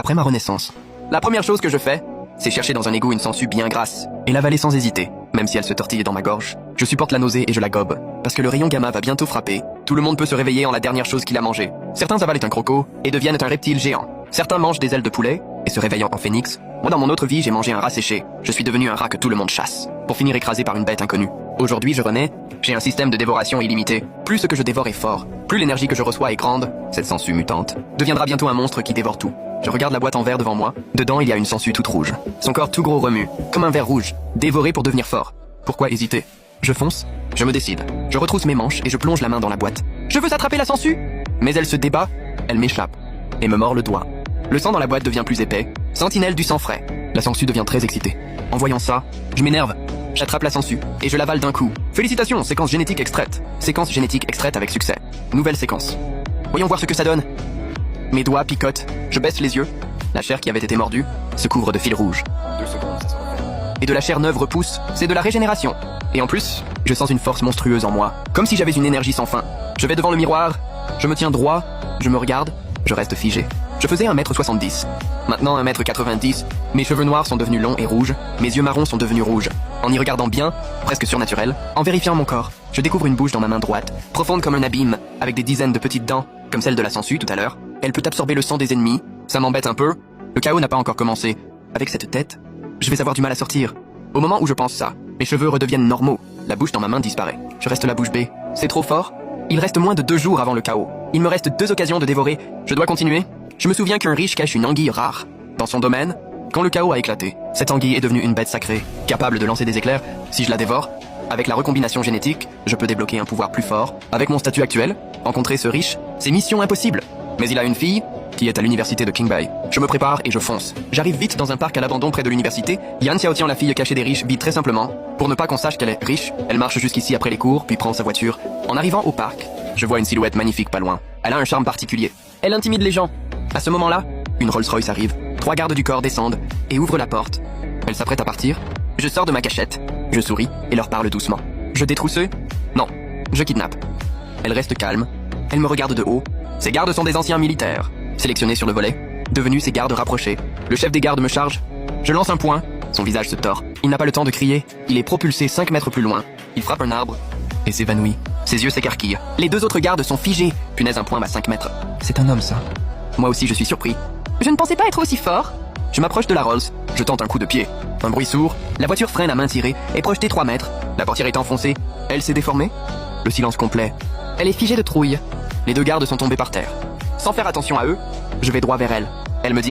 Après ma renaissance, la première chose que je fais, c'est chercher dans un égout une sangsue bien grasse et l'avaler sans hésiter, même si elle se tortille dans ma gorge. Je supporte la nausée et je la gobe, parce que le rayon gamma va bientôt frapper. Tout le monde peut se réveiller en la dernière chose qu'il a mangée. Certains avalent un croco et deviennent un reptile géant. Certains mangent des ailes de poulet et se réveillent en phénix. Moi, dans mon autre vie, j'ai mangé un rat séché. Je suis devenu un rat que tout le monde chasse, pour finir écrasé par une bête inconnue. Aujourd'hui, je renais. J'ai un système de dévoration illimité. Plus ce que je dévore est fort, plus l'énergie que je reçois est grande. Cette sangsue mutante deviendra bientôt un monstre qui dévore tout. Je regarde la boîte en verre devant moi. Dedans, il y a une sangsue toute rouge. Son corps tout gros remue, comme un ver rouge, dévoré pour devenir fort. Pourquoi hésiter? Je fonce, je me décide. Je retrousse mes manches et je plonge la main dans la boîte. Je veux attraper la sangsue, mais elle se débat, elle m'échappe et me mord le doigt. Le sang dans la boîte devient plus épais. Sentinelle du sang frais. La sangsue devient très excitée. En voyant ça, je m'énerve. J'attrape la sangsue et je l'avale d'un coup. Félicitations, séquence génétique extraite. Séquence génétique extraite avec succès. Nouvelle séquence. Voyons voir ce que ça donne. Mes doigts picotent, je baisse les yeux. La chair qui avait été mordue se couvre de fils rouges. 2 secondes, ça se refait. Et de la chair neuve repousse, c'est de la régénération. Et en plus, je sens une force monstrueuse en moi, comme si j'avais une énergie sans fin. Je vais devant le miroir, je me tiens droit, je me regarde, je reste figé. Je faisais 1m70. Maintenant 1m90, mes cheveux noirs sont devenus longs et rouges, mes yeux marrons sont devenus rouges. En y regardant bien, presque surnaturel, en vérifiant mon corps, je découvre une bouche dans ma main droite, profonde comme un abîme, avec des dizaines de petites dents, comme celle de la sangsue tout à l'heure. Elle peut absorber le sang des ennemis, ça m'embête un peu. Le chaos n'a pas encore commencé. Avec cette tête, je vais avoir du mal à sortir. Au moment où je pense ça, mes cheveux redeviennent normaux. La bouche dans ma main disparaît. Je reste la bouche bée. C'est trop fort. Il reste moins de 2 jours avant le chaos. Il me reste 2 occasions de dévorer. Je dois continuer. Je me souviens qu'un riche cache une anguille rare dans son domaine. Quand le chaos a éclaté, cette anguille est devenue une bête sacrée, capable de lancer des éclairs. Si je la dévore, avec la recombination génétique, je peux débloquer un pouvoir plus fort. Avec mon statut actuel, rencontrer ce riche, c'est mission impossible. Mais il a une fille qui est à l'université de King Bay. Je me prépare et je fonce. J'arrive vite dans un parc à l'abandon près de l'université. Yan Xiaotian, la fille cachée des riches, vit très simplement. Pour ne pas qu'on sache qu'elle est riche, elle marche jusqu'ici après les cours, puis prend sa voiture. En arrivant au parc, je vois une silhouette magnifique pas loin. Elle a un charme particulier. Elle intimide les gens. À ce moment-là, une Rolls-Royce arrive. 3 gardes du corps descendent et ouvrent la porte. Elle s'apprête à partir. Je sors de ma cachette. Je souris et leur parle doucement. Je détrousse? Non, je kidnappe. Elle reste calme. Elle me regarde de haut. Ces gardes sont des anciens militaires, sélectionnés sur le volet, devenus ses gardes rapprochés. Le chef des gardes me charge. Je lance un poing. Son visage se tord. Il n'a pas le temps de crier. Il est propulsé 5 mètres plus loin. Il frappe un arbre et s'évanouit. Ses yeux s'écarquillent. Les 2 autres gardes sont figés. Punaise, un poing à 5 mètres. C'est un homme, ça. Moi aussi, je suis surpris. Je ne pensais pas être aussi fort. Je m'approche de la Rolls. Je tente un coup de pied. Un bruit sourd. La voiture freine à main tirée et projetée 3 mètres. La portière est enfoncée. Elle s'est déformée. Le silence complet. Elle est figée de trouille. Les 2 gardes sont tombés par terre. Sans faire attention à eux, je vais droit vers elle.